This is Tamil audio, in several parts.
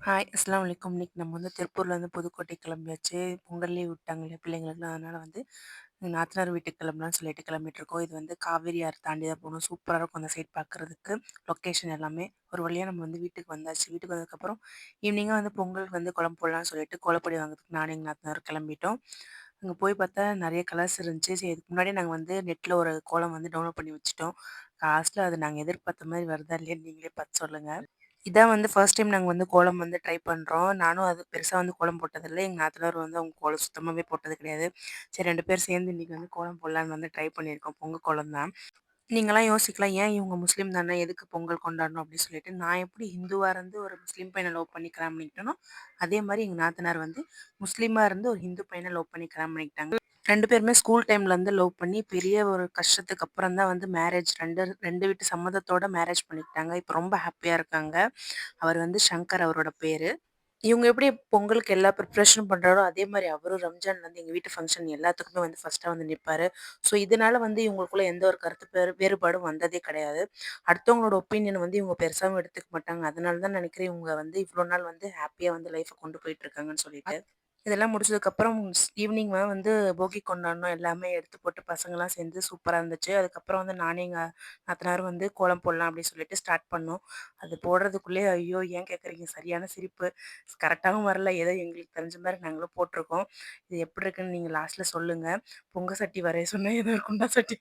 ஹாய் அஸ்ஸலாமு அலைக்கும். இன்னைக்கு நம்ம வந்து திருப்பூர்லேருந்து புதுக்கோட்டை கிளம்பியாச்சு. பொங்கல் லீவ் விட்டாங்க இல்லையா பிள்ளைங்களுக்குலாம். அதனால வந்து எங்க நாத்தனார் வீட்டுக்கு கிளம்பலாம்னு சொல்லிட்டு கிளம்பிட்டுருக்கோம். இது வந்து காவேரி ஆறு தாண்டி தான் போகணும். சூப்பரா இருக்கும் அந்த சைட் பார்க்குறதுக்கு. லொக்கேஷன் எல்லாமே. ஒரு வழியா நம்ம வந்து வீட்டுக்கு வந்தாச்சு. வீட்டுக்கு வந்ததுக்கப்புறம் ஈவினிங்கா வந்து பொங்கலுக்கு வந்து குழம்பு போடலாம்னு சொல்லிட்டு கோலப்பொடி வாங்குறதுக்கு நானும் எங்க நாத்தனாரும் கிளம்பிட்டோம். அங்க போய் பார்த்தா நெறைய கலர்ஸ் இருந்துச்சு. சரி இதுக்கு முன்னாடியே நாங்க வந்து நெட்ல ஒரு கோலம் வந்து டவுன்லோட் பண்ணி வச்சுட்டோம். லாஸ்ட்ல அது நாங்க எதிர்பார்த்த மாரி வருதா இல்லையான்னு நீங்களே பார்த்து சொல்லுங்க. இதான் வந்து ஃபர்ஸ்ட் டைம் நாங்க வந்து கோலம் வந்து ட்ரை பண்றோம். நானும் அது பெருசா வந்து கோலம் போட்டதில்ல. எங்க நாத்தனார் வந்து அவங்க கோலம் சுத்தமாவே போட்டது கிடையாது. சரி 2 பேரும் சேர்ந்து இன்னைக்கு வந்து கோலம் போடலான்னு வந்து ட்ரை பண்ணியிருக்கோம். பொங்கல் கோலம் தான். நீங்கலாம் யோசிக்கலாம், ஏன் இவங்க முஸ்லீம் தானே எதுக்கு பொங்கல் கொண்டாடணும் அப்படின்னு சொல்லிட்டு, நான் எப்படி ஹிந்துவா இருந்து ஒரு முஸ்லீம் பையன லவ் பண்ணி கல்யாணம் பண்ணிக்கிட்டேனோ, அதே மாரி எங்க நாத்தனார் வந்து முஸ்லீமா இருந்து ஒரு ஹிந்து பையன லவ் பண்ணி கல்யாணம் பண்ணிக்கிட்டாங்க. 2 பேருமே ஸ்கூல் டைம்லேருந்து லவ் பண்ணி பெரிய ஒரு கஷ்டத்துக்கு அப்புறம் தான் வந்து மேரேஜ் 2 வீட்டு சம்மதத்தோட மேரேஜ் பண்ணிக்கிட்டாங்க. இப்ப ரொம்ப ஹாப்பியா இருக்காங்க. அவர் வந்து ஷங்கர் அவரோட பேரு. இவங்க எப்படி பொங்கலுக்கு எல்லா ப்ரிப்பரேஷனும் பண்றாரோ, அதே மாரி அவரும் ரம்ஜான் வந்து எங்க வீட்டு ஃபங்ஷன் எல்லாத்துக்குமே வந்து ஃபர்ஸ்ட்டா வந்து நிப்பாரு. ஸோ, இதனால வந்து இவங்களுக்குள்ள எந்த ஒரு கருத்து வேறுபாடும் வந்ததே கிடையாது. அடுத்தவங்களோட ஒப்பீனியன் வந்து இவங்க பெருசாவும் எடுத்துக்க மாட்டாங்க. அதனால தான் நெனைக்கிறேன் இவங்க வந்து இவ்ளோ நாள் வந்து ஹேப்பியா வந்து லைஃப்ப கொண்டு போயிட்டு இருக்காங்கன்னு சொல்லிட்டு. இதெல்லாம் முடிச்சதுக்கப்புறம் ஈவினிங் வந்து போகி கொண்டாடினோம். எல்லாமே எடுத்து போட்டு பசங்கலாம் சேர்ந்து சூப்பரா இருந்துச்சு. அதுக்கப்புறம் வந்து நானே எங்க நாத்தனாரும் வந்து கோலம் போடலாம் அப்படின்னு சொல்லிட்டு ஸ்டார்ட் பண்ணோம். அது போடுறதுக்குள்ளயே ஐயோ! ஏன் கேட்குறீங்க? சரியான சிரிப்பு. கரெக்டாவும் வரல. ஏதோ எங்களுக்கு தெரிஞ்ச மாரி நாங்களும் போட்டுருக்கோம். இது எப்படி இருக்குன்னு நீங்க லாஸ்ட்ல சொல்லுங்க. பொங்க சட்டி வரைய சொன்னேன். ஏதோ ஒரு குண்டா சட்டி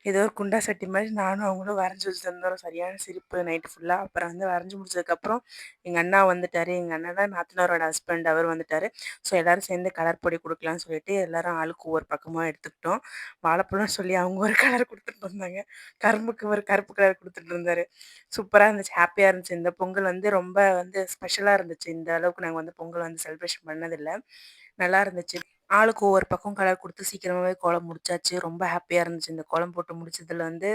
ஏதோ ஒரு குண்டா சட்டி மாரி நானும் அவங்களும் வரைஞ்சு வச்சிருந்தோம். சரியான சிரிப்பு நைட்டு ஃபுல்லா. அப்புறம் வந்து வரைஞ்சு முடிச்சதுக்கப்புறம் எங்க அண்ணா வந்துட்டாரு. எங்க அண்ணன் தான் நாத்தனாரோட ஹஸ்பண்ட். அவர் வந்துட்டாரு. ஸோ எல்லாரும் சேர்ந்து கலர் பொடி குடுக்கலான்னு சொல்லிட்டு எல்லாரும் ஆளுக்கு ஒவ்வொரு பக்கமா எடுத்துக்கிட்டோம். வாழைப்பழம்னு சொல்லி அவங்க ஒரு கலர் குடுத்துட்டு இருந்தாங்க. கரும்புக்கு ஒரு கருப்பு கலர் குடுத்துட்டு இருந்தாரு. சூப்பரா இருந்துச்சு. ஹேப்பியா இருந்துச்சு. இந்த பொங்கல் வந்து ரொம்ப வந்து ஸ்பெஷலா இருந்துச்சு. இந்த அளவுக்கு நாங்க வந்து பொங்கல் வந்து செலிப்ரேஷன் பண்ணதில்ல. நல்லா இருந்துச்சு. ஆளுக்கு ஒவ்வொரு பக்கம் கலர் குடுத்து சீக்கிரமாவே கோலம் முடிச்சாச்சு. ரொம்ப ஹேப்பியா இருந்துச்சு. இந்த கோலம் போட்டு முடிச்சதுல வந்து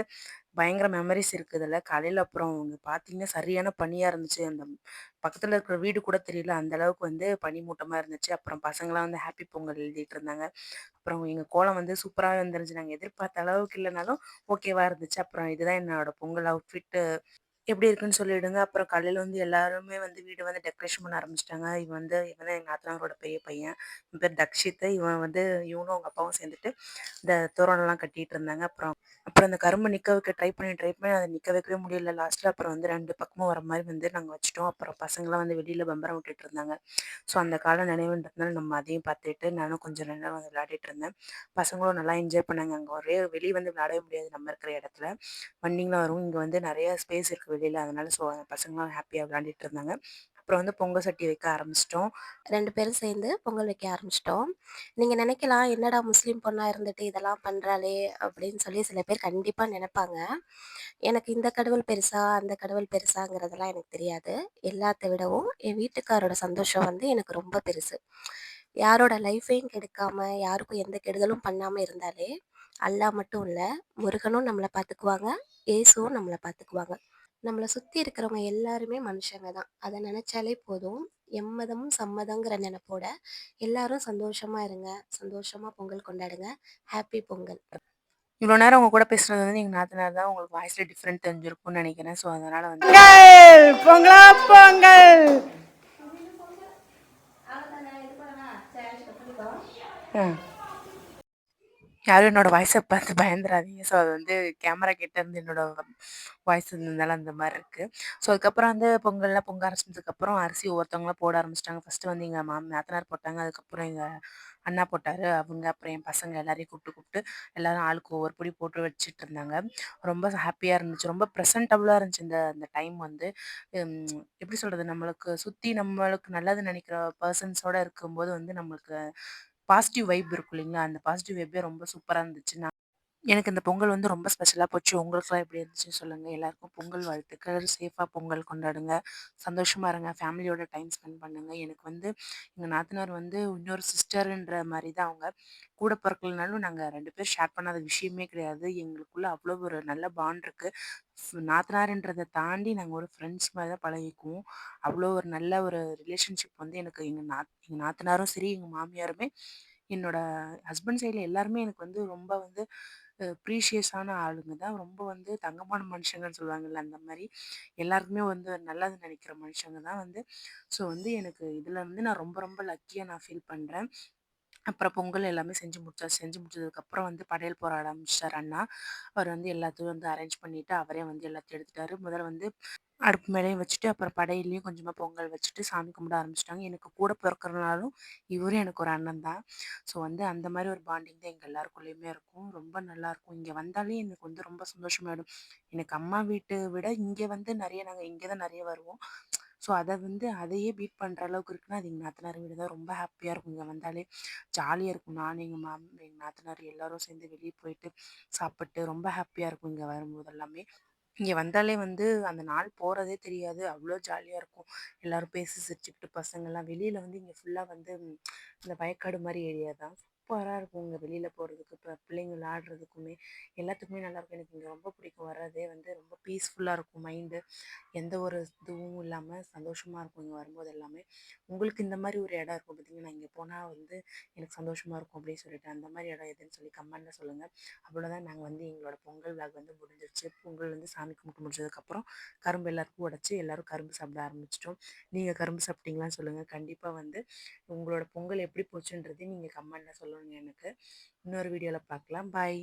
பயங்கர மெமரீஸ் இருக்கு இதுல. காலையில அப்புறம் இங்க பார்த்தீங்கன்னா, சரியான பனியா இருந்துச்சு. அந்த பக்கத்துல இருக்கிற வீடு கூட தெரியல. அந்த அளவுக்கு வந்து பனிமூட்டமா இருந்துச்சு. அப்புறம் பசங்கலாம் வந்து ஹேப்பி பொங்கல் எழுதிட்டு இருந்தாங்க. அப்புறம் எங்க கோலம் வந்து சூப்பராவே வந்துருந்துச்சு. நாங்க எதிர்பார்த்த அளவுக்கு இல்லனாலும் ஓகேவா இருந்துச்சு. அப்புறம் இதுதான் என்னோட பொங்கல் அவுட்ஃபிட். எப்படி இருக்குன்னு சொல்லிடுங்க. அப்புறம் காலையில வந்து எல்லாருமே வந்து வீட வந்து டெக்கரேஷன் பண்ண ஆரம்பிச்சுட்டாங்க. இவன் தான் எங்க நாத்தனாரோட பெரிய பையன். இவன் பேர் தக்ஷித். இவனும் அவங்க அப்பாவும் சேர்ந்துட்டு இந்த தோரணம்லாம் கட்டிட்டு இருந்தாங்க. அப்புறம் அப்புறம் அந்த கரும்ப நிக்க வைக்க ட்ரை பண்ணி அத நிக்க வைக்கவே முடியல. லாஸ்ட்ல அப்புறம் வந்து 2 பக்கமும் வர மாரி வந்து நாங்க வச்சுட்டோம். அப்புறம் பசங்கலாம் வந்து வெளியில பம்பரம் விட்டுட்டு இருந்தாங்க. ஸோ அந்த கால நினைவுன்றதுனால நம்ம அதையும் பார்த்துட்டு நானும் கொஞ்சம் நேரம் வந்து விளையாடிட்டு இருந்தேன். பசங்களும் நல்லா என்ஜாய் பண்ணாங்க. அங்க ஒரே வெளிய வந்து விளையாடவே முடியாது நம்ம இருக்கிற இடத்துல. வண்டிங்கலாம் வரும். இங்க வந்து நெறைய ஸ்பேஸ் இருக்கு வெளியில. அதனால பசங்கலாம் ஹேப்பியா விளையாண்டுட்டு இருந்தாங்க. அப்புறம் வந்து பொங்க சட்டி வைக்க ஆரம்பிச்சுட்டோம். 2 பேரும் சேர்ந்து பொங்கல் வைக்க ஆரம்பிச்சிட்டோம். நீங்க நினைக்கலாம், "என்னடா முஸ்லீம் பொண்ணா இருந்துட்டு இதெல்லாம் பண்றாளே!" அப்படின்னு சொல்லி சில பேர் கண்டிப்பா நெனைப்பாங்க. எனக்கு இந்த கடவுள் பெருசா, அந்த கடவுள் பெருசாங்கிறதெல்லாம் எனக்கு தெரியாது. எல்லாத்த விடவும் என் வீட்டுக்காரோட சந்தோஷம் வந்து எனக்கு ரொம்ப பெருசு. யாரோட லைஃப்பையும் கெடுக்காம, யாருக்கும் எந்த கெடுதலும் பண்ணாம இருந்தாலே, அல்லாஹ் மட்டும் இல்ல, முருகனும் நம்மள பார்த்துக்குவாங்க, இயேசுவும் நம்மள பார்த்துக்குவாங்க. நம்மள சுத்தி இருக்கிறவங்க எல்லாருமே மனுஷங்க தான். அத நெனச்சாலே போதும். எம்மதமும் சம்மதங்கிற நெனப்போட எல்லாரும் சந்தோஷமா இருங்க. சந்தோஷமா பொங்கல் கொண்டாடுங்க. ஹேப்பி பொங்கல். இவ்வளோ நேரம் உங்க கூட பேசுனது வந்து எங்க நாத்தனார் தான். உங்களுக்கு வாய்ஸ்ல டிஃபரெண்ட் தெரிஞ்சிருக்கும்னு நெனைக்கிறேன். ஸோ அதனால வந்து பொங்கல் பொங்கலா பொங்கல். ம். யாரும் என்னோட வாய்ஸ பார்த்து பயந்துறாதீங்க. ஸோ அது வந்து கேமரா கிட்ட இருந்து என்னோட வாய்ஸ் இருந்ததுனால அந்த மாரி இருக்கு. ஸோ அதுக்கப்புறம் வந்து பொங்கல்லாம் பொங்க ஆரம்பிச்சதுக்கப்புறம் அரிசி ஒவ்வொருத்தவங்களா போட ஆரம்பிச்சுட்டாங்க. ஃபர்ஸ்ட்டு வந்து எங்க நாத்தனார் போட்டாங்க. அதுக்கப்புறம் எங்க அண்ணா போட்டாரு. அப்புறம் என் பசங்க எல்லாரையும் கூப்பிட்டு எல்லாரும் ஆளுக்கு ஒவ்வொரு பொடி போட்டு வச்சுட்டு இருந்தாங்க. ரொம்ப ஹேப்பியா இருந்துச்சு. ரொம்ப ப்ரெசன்டபுளா இருந்துச்சு அந்த டைம் வந்து. எப்படி சொல்றது? நம்மளுக்கு சுத்தி நம்மளுக்கு நல்லது நெனைக்கிற பெர்சன்ஸோட இருக்கும்போது வந்து நம்மளுக்கு பாசிட்டிவ் வைப் இருக்கும் இல்லைங்களா? அந்த பாசிட்டிவ் வைப்பே ரொம்ப சூப்பரா இருந்துச்சு. எனக்கு இந்த பொங்கல் வந்து ரொம்ப ஸ்பெஷலா போச்சு. உங்களுக்குலாம் எப்படி இருந்துச்சுன்னு சொல்லுங்க. எல்லாருக்கும் பொங்கல் வாழ்த்துக்கள். சேஃபா பொங்கல் கொண்டாடுங்க. சந்தோஷமா இருங்க. ஃபேமிலியோட டைம் ஸ்பெண்ட் பண்ணுங்க. எனக்கு வந்து எங்க நாத்தனார் வந்து இன்னொரு சிஸ்டர்ன்ற மாரி தான் அவங்க. கூட பொறக்கலனாலும் நாங்க 2 பேரும் ஷேர் பண்ணாத விஷயமே கிடையாது. எங்களுக்குள்ள அவ்வளோ ஒரு நல்ல பாண்ட் இருக்கு. நாத்தனார்ன்றத தாண்டி நாங்க ஒரு ஃப்ரெண்ட்ஸ் மாரி தான் பழகிக்குவோம். அவ்வளோ ஒரு நல்ல ஒரு ரிலேஷன்ஷிப் வந்து எனக்கு எங்க நாத்தனாரும் சரி, எங்க மாமியாருமே என்னோட ஹஸ்பண்ட் சைடில் எல்லாருமே எனக்கு வந்து ரொம்ப வந்து ப்ரீஷியஸான ஆளுங்க தான். ரொம்ப வந்து தங்கமான மனுஷங்கன்னு சொல்லுவாங்கல்ல, அந்த மாதிரி எல்லாருக்குமே வந்து நல்லது நினைக்கிற மனுஷங்க தான் வந்து. ஸோ வந்து எனக்கு இதில் வந்து நான் ரொம்ப ரொம்ப லக்கியாக நான் ஃபீல் பண்ணுறேன். அப்புறம் பொங்கல் எல்லாமே செஞ்சு முடிச்சாச்சு. செஞ்சு முடிச்சதுக்கப்புறம் வந்து படையல் போட ஆரம்பிச்சிட்டாரு அண்ணா. அவர் வந்து எல்லாத்தையும் வந்து அரேஞ்ச் பண்ணிட்டு அவரே வந்து எல்லாத்தையும் எடுத்துட்டாரு. முதல்ல வந்து அடுப்பு மேலேயும் வச்சுட்டு, அப்புறம் படையிலயும் கொஞ்சமா பொங்கல் வச்சுட்டு சாமி கும்பிட ஆரம்பிச்சுட்டாங்க. எனக்கு கூட பிறக்கறனாலும் இவரும் எனக்கு ஒரு அண்ணன் தான். ஸோ வந்து அந்த மாரி ஒரு பாண்டிங் தான் எங்க எல்லாருக்குள்ளயுமே இருக்கும். ரொம்ப நல்லாயிருக்கும். இங்க வந்தாலே எனக்கு வந்து ரொம்ப சந்தோஷமாயிடும். எனக்கு அம்மா வீட்ட விட இங்க வந்து நாங்க இங்க தான் நெறைய வருவோம். ஸோ அத வந்து அதையே பீட் பண்ற அளவுக்கு இருக்குன்னா, அது எங்க நாத்தனார் வீடு தான். ரொம்ப ஹாப்பியா இருக்கும் இங்க வந்தாலே. ஜாலியா இருக்கும். நானு, எங்க நாத்தனார் எல்லாரும் சேர்ந்து வெளிய போயிட்டு சாப்பிட்டு ரொம்ப ஹாப்பியா இருக்கும் இங்க வரும்போது எல்லாமே. இங்க வந்தாலே வந்து அந்த நாள் போறதே தெரியாது. அவ்ளோ ஜாலியா இருக்கும். எல்லாரும் பேசி சிரிச்சுக்கிட்டு பசங்கலாம் வெளியில வந்து இங்க ஃபுல்லா வந்து இந்த வயக்காடு மாரி ஏரியா தான். சூப்பரா இருக்கும் இங்க வெளியில போறதுக்கு, பிள்ளைங்க விளையாடுறதுக்குமே, எல்லாத்துக்குமே நல்லாயிருக்கும். எனக்கு இங்க ரொம்ப பிடிக்கும். வர்றதே வந்து ரொம்ப பீஸ்ஃபுல்லா இருக்கும் மைண்டு. எந்த ஒரு இதுவும் இல்லாம சந்தோஷமா இருக்கும் இங்க வரும்போது எல்லாமே. உங்களுக்கு இந்த மாரி ஒரு இடம் இருக்கும் பார்த்தீங்களா, இங்க போனா வந்து எனக்கு சந்தோஷமா இருக்கும் அப்படின்னு சொல்லிட்டு, அந்த மாரி இடம் எதுன்னு சொல்லி கமெண்ட்ல சொல்லுங்க. அவ்வளோதான், நாங்க வந்து எங்களோட பொங்கல் விழாக் வந்து முடிஞ்சிருச்சு. பொங்கல் வந்து சாமி கும்பிட்டு முடிச்சதுக்கப்புறம் கரும்பு எல்லாருக்கும் உடைச்சு எல்லாரும் கரும்பு சாப்பிட ஆரம்பிச்சிட்டோம். நீங்க கரும்பு சாப்பிட்டீங்களான்னு சொல்லுங்க. கண்டிப்பா வந்து உங்களோட பொங்கல் எப்படி போச்சுன்றதையும் நீங்க கமெண்ட்ல சொல்லணுங்க எனக்கு. இன்னொரு வீடியோல பார்க்கலாம். பாய்.